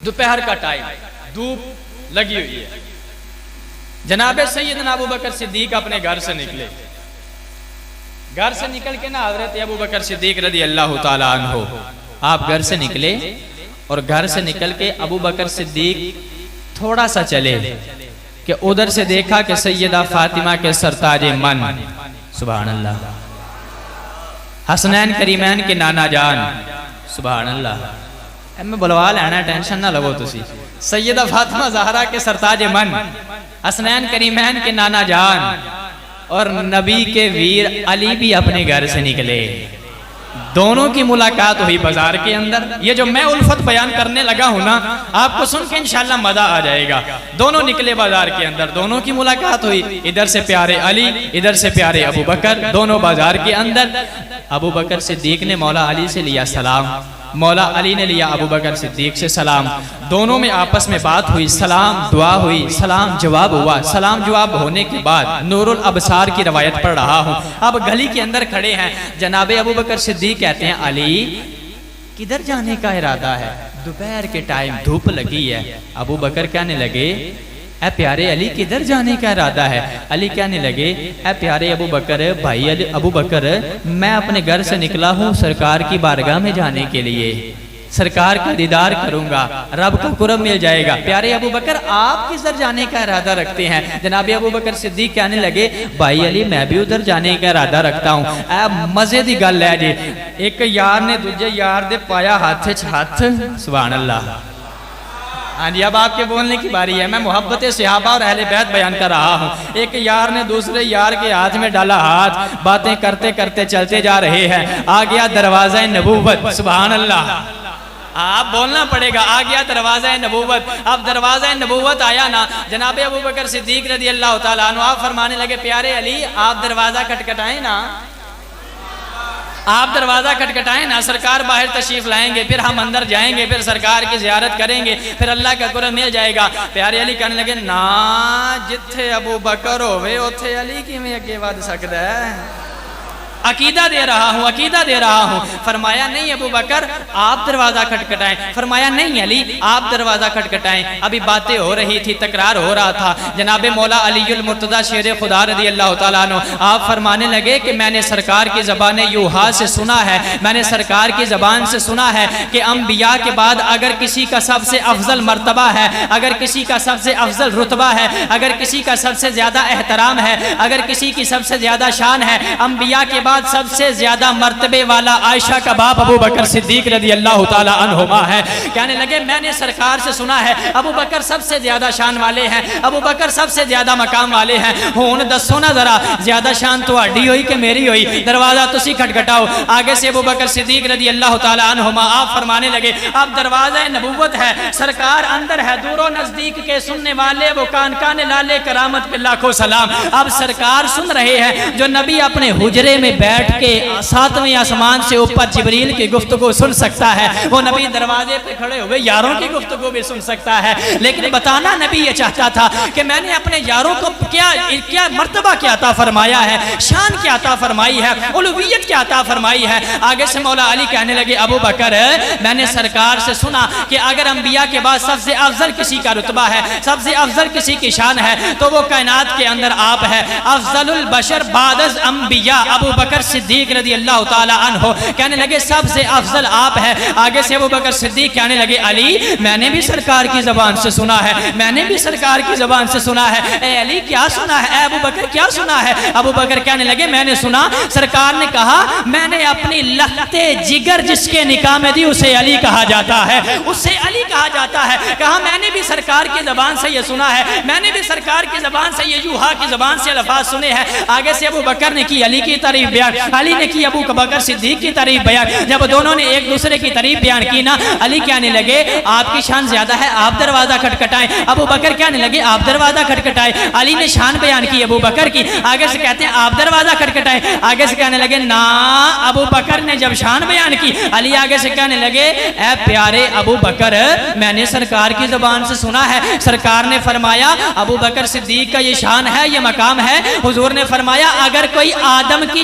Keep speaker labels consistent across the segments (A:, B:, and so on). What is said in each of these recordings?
A: دوپہر کا ٹائم، دھوپ لگی ہوئی ہے۔ جناب سیدنا ابو بکر صدیق اپنے گھر سے نکلے، گھر سے نکل کے نا حضرت ابو بکر صدیق رضی اللہ تعالیٰ عنہ آپ گھر سے نکلے، اور گھر سے نکل کے ابو بکر صدیق تھوڑا سا چلے کہ ادھر سے دیکھا کہ سیدہ فاطمہ کے سرتاج من، سبحان اللہ، حسنین کریمین کے نانا جان، سبحان اللہ، میں بلوا لینا ٹینشن نہ لگو تسی، سیدہ فاطمہ زہرا کے سرتاج من، حسنین کریمین کے نانا جان، اور نبی کے ویر علی بھی اپنے گھر سے نکلے۔ دونوں کی ملاقات ہوئی بازار کے اندر۔ یہ جو میں الفت بیان کرنے لگا ہوں نا، آپ کو سن کے انشاءاللہ مزہ آ جائے گا۔ دونوں نکلے بازار کے اندر، دونوں کی ملاقات ہوئی، ادھر سے پیارے علی، ادھر سے پیارے ابو بکر، دونوں بازار کے اندر۔ ابو بکر صدیق نے مولا علی سے لیا سلام، مولا علی نے لیا ابو بکر صدیق سے سلام، دونوں میں آپس میں بات ہوئی، سلام دعا ہوئی، سلام جواب ہوا۔ سلام جواب ہونے کے بعد نور الابصار کی روایت پڑھ رہا ہوں، اب گلی کے اندر کھڑے ہیں، جناب ابو بکر صدیق کہتے ہیں علی کدھر جانے کا ارادہ ہے؟ دوپہر کے ٹائم دھوپ لگی ہے۔ ابو بکر کہنے لگے اے پیارے علی کدھر جانے کا ارادہ ہے؟ علی کہنے لگے اے پیارے ابو بکر، بھائی علی ابو بکر، میں اپنے گھر سے نکلا ہوں سرکار کی بارگاہ میں جانے کے لیے، سرکار کا دیدار کروں گا، رب کا قرب مل جائے گا۔ پیارے ابو بکر آپ کدھر جانے کا ارادہ رکھتے ہیں؟ جناب ابو بکر صدیق کہنے لگے بھائی علی میں بھی ادھر جانے کا ارادہ رکھتا ہوں۔ اے مزے دی گل ہے جی، ایک یار نے دوجے یار دے پایا ہاتھ ہاتھ، سبحان اللہ۔ ہاں جی، اب آپ کے بولنے کی باری ہے، میں محبت صحابہ اور اہل بیت بیان کر رہا ہوں۔ ایک یار نے دوسرے یار کے ہاتھ میں ڈالا ہاتھ، باتیں کرتے کرتے چلتے جا رہے ہیں، آ گیا دروازہ نبوت، سبحان اللہ، آپ بولنا پڑے گا، آ گیا دروازہ نبوت۔ اب دروازہ نبوت آیا نا، جناب ابو بکر صدیق رضی اللہ تعالیٰ عنہ آپ فرمانے لگے پیارے علی آپ دروازہ کھٹکھٹائیں نا، آپ دروازہ کھٹکھٹائیں نا، سرکار باہر تشریف لائیں گے، پھر ہم اندر جائیں گے، پھر سرکار کی زیارت کریں گے، پھر اللہ کا قرب مل جائے گا۔ پیارے علی کہنے لگے نا جتھے ابو بکر ہوئے اتھے علی کی میں اگے ود سکتا ہے، عقیدہ دے رہا ہوں، عقیدہ دے رہا ہوں۔ فرمایا نہیں ابو بکر آپ دروازہ کھٹکھٹائیں، فرمایا نہیں علی آپ دروازہ کھٹکھٹائیں۔ ابھی باتیں ہو رہی تھی، تکرار ہو رہا تھا۔ جناب مولا علی المرتضیٰ شیر خدا رضی اللہ تعالیٰ عنہ آپ فرمانے لگے کہ میں نے سرکار کی زبان یوحا سے سنا ہے، میں نے سرکار کی زبان سے سنا ہے کہ انبیاء کے بعد اگر کسی کا سب سے افضل مرتبہ ہے، اگر کسی کا سب سے افضل رتبہ ہے، اگر کسی کا سب سے زیادہ احترام ہے، اگر کسی کی سب سے زیادہ شان ہے، انبیاء کے بعد سب سے زیادہ مرتبے والا عائشہ کا باپ ابو بکر صدیق رضی اللہ تعالیٰ عنہما ہے۔ کہنے لگے میں نے سرکار سے سنا ہے ابو بکر سب سے زیادہ شان والے ہیں، ابو بکر سب سے زیادہ مقام والے ہیں، ہون دسو نا ذرا زیادہ شان تو اڈی ہوئی کہ میری ہوئی؟ دروازہ تسی کھٹکھٹاؤ۔ آگے سے ابو بکر صدیق رضی اللہ تعالیٰ عنہما آپ فرمانے لگے اب دروازہ نبوت ہے، سرکار اندر ہے، دور و نزدیک کے سننے والے وہ کان کان لالے کرامت پہ لاکھوں سلام۔ اب سرکار سن رہے ہیں جو نبی اپنے حجرے میں بیٹھ کے ساتویں آسمان سے اوپر جبریل کی گفتگو سن سکتا ہے، وہ نبی دروازے پہ کھڑے ہوئے یاروں کی گفتگو بھی سن سکتا ہے۔ لیکن بتانا نبی یہ چاہتا تھا کہ میں نے اپنے یاروں کو کیا مرتبہ کیا عطا فرمایا ہے، شان کیا عطا فرمائی ہے، علویت کیا عطا فرمائی ہے۔ آگے سے مولا علی کہنے لگے ابو بکر میں نے سرکار سے سنا کہ اگر انبیاء کے بعد سب سے افضل کسی کا رتبہ ہے، سب سے افضل کسی کی شان ہے تو وہ کائنات کے اندر آپ ہے، افضل البشر بعد از انبیاء ابو بکر صدیق رضی اللہ تعالیٰ عنہ۔ کہنے لگے سب سے افضل آپ ہے۔ آگے سے ابو بکر صدیق کہنے لگے علی میں نے بھی سرکار کی زبان سے سنا ہے، میں نے بھی سرکار کی زبان سے سنا ہے۔ اے علی کیا سنا ہے؟ اے ابو بکر کیا سنا ہے؟ ابو بکر کہنے لگے میں نے سنا سرکار نے کہا میں نے اپنی لختے جگر جس کے نکاح میں دی اسے علی کہا جاتا ہے، اسے علی کہا جاتا ہے۔ کہا میں نے بھی سرکار کی زبان سے یہ سنا ہے، میں نے بھی سرکار کی زبان سے یہ یوحا کی زبان سے الفاظ سنے ہیں۔ آگے سے ابو بکر نے کی علی کی تعریف بیان، علی نے کی ابو بکر صدیق کی تعریف بیان۔ جب دونوں نے ایک دوسرے کی تعریف بیان کی نا، علی کہنے لگے آپ کی شان زیادہ ہے، آپ دروازہ کھٹکھٹائیں۔ ابو بکر کہنے لگے آپ دروازہ کھٹکھٹائیں۔ علی نے شان بیان کی ابو بکر کی، آگے سے کہتے ہیں آپ دروازہ کھٹکھٹائیں۔ آگے سے کہنے لگے نا ابو بکر نے جب شان بیان کی، علی آگے سے کہنے لگے اے پیارے ابو بکر میں نے سرکار کی زبان سے سنا ہے، سرکار نے فرمایا ابو بکر صدیق کا یہ شان ہے، یہ مقام ہے۔ حضور نے فرمایا اگر کوئی آدم کی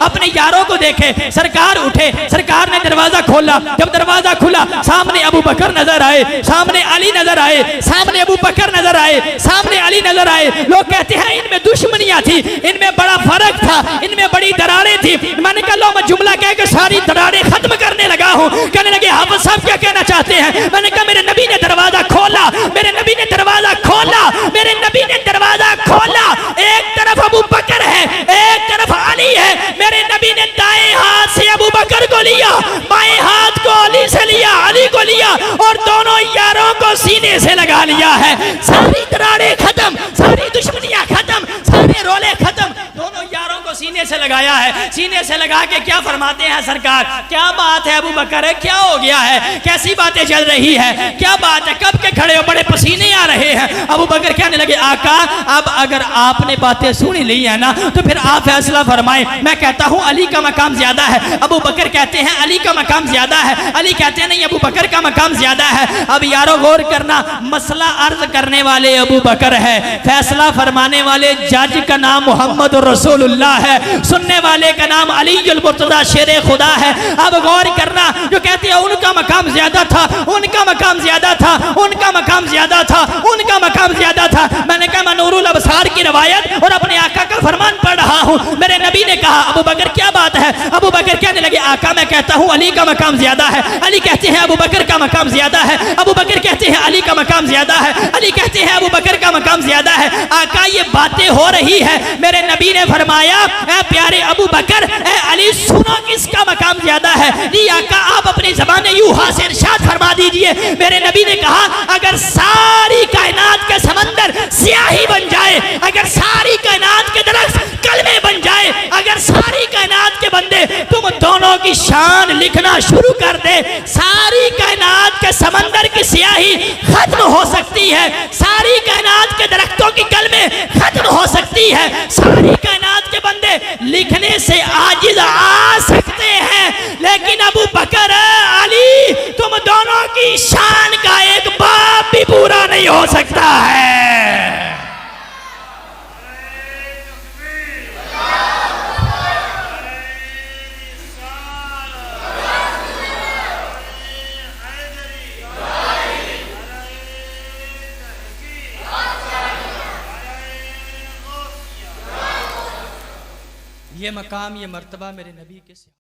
A: اپنے یاروں کو دیکھیں. سرکار اٹھے, سرکار نے دروازہ کھولا. جب دروازہ کھلا سامنے ابو بکر نظر آئے, سامنے علی نظر آئے, سامنے ابو بکر نظر آئے, سامنے علی نظر آئے. لوگ کہتے ہیں ان میں دشمنیاں تھی, ان میں بڑا فرق تھا, ان میں بڑی دراریں تھی. میں نے کہا لو میں جملہ کہہ کے ساری دراریں ختم کرنے لگا ہوں. کہنے لگے حافظ صاحب کیا کہنا چاہتے ہیں؟ میں نے کہا میرے نبی نے دروازہ کھولا, میرے نبی نے دروازہ کھولا, میرے نبی نے دروازہ کھولا. ایک طرف ابو بکر ہے, ایک طرف علی ہے. میرے نبی نے دائیں ہاتھ سے ابو بکر کو لیا, بائیں ہاتھ کو علی سے لیا, علی کو لیا, اور دونوں یاروں کو سینے سے لگا لیا ہے. ساری دراریں ختم, ساری دشمنیاں ختم, سارے رولے ختم. دونوں یاروں کو سینے سے لگایا ہے. سینے سے لگا کے کیا فرماتے ہیں سرکار؟ کیا بات ہے ابو بکر, کیا ہو گیا ہے, کیسی باتیں چل رہی ہے, کیا بات ہے, کب کے کھڑے ہو, بڑے پسینے آ رہے ہیں. ابو بکر کہنے لگے آقا اب اگر آپ نے باتیں سنی لی ہے نا تو پھر آپ فیصلہ فرمائیں. میں کہتا ہوں علی کا مقام زیادہ ہے. ابو بکر کہتے ہیں علی کا مقام زیادہ ہے. علی کہتے ہیں نہیں, ابو بکر کا مقام زیادہ ہے. اب یارو غور کرنا, مسئلہ عرض کرنے والے ابو بکر ہے, فیصلہ فرمانے والے جج کا نام محمد رسول اللہ ہے, سننے والے کا نام علی المرتضی شیر خدا ہے. اب غور کرنا, جو کہتے ہیں ان کا مقام زیادہ تھا, ان کا مقام زیادہ تھا, ان کا مقام زیادہ تھا, ان کا مقام زیادہ تھا. میں نے کہا میں نور الابصار کی روایت اور اپنے آقا کا فرمان پڑھ رہا ہوں. میرے نبی نے کہا ابو بکر کیا بات ہے؟ ابو بکر کہنے لگے آقا میں کہتا ہوں علی کا مقام زیادہ ہے. علی کہتے ہیں ابو بکر کا مقام زیادہ ہے. ابو بکر کہتے ہیں علی کا مقام زیادہ ہے. علی کہتے ہیں ابو بکر کا مقام زیادہ ہے. آقا یہ باتیں ہو رہی ہے. میرے نبی نے فرمایا اے پیارے ابو بکر, اے علی سنو کس کا مقام زیادہ ہے. جی آقا آپ اپنی زبان یوحا سے ارشاد فرما دیجئے. میرے نبی نے کہا اگر ساری کائنات کے سمندر سیاہی بن جائے, اگر ساری کائنات کے درخت کلمے بن جائے, اگر ساری کائنات کے بندے تم دونوں کی شان لکھنا شروع کر دے, ساری کائنات کے سمندر کی سیاہی ختم ہو سکتی ہے, ساری کائنات کے درختوں کی کلمے ختم ہو سکتی ہے, ساری کائنات کے بندے لکھنے سے عاجز آ سکتے ہیں, لیکن ابو بکر علی تم دونوں کی شان کا ایک باپ بھی پورا نہیں ہو سکتا ہے. یہ مقام, یہ مرتبہ میرے نبی کے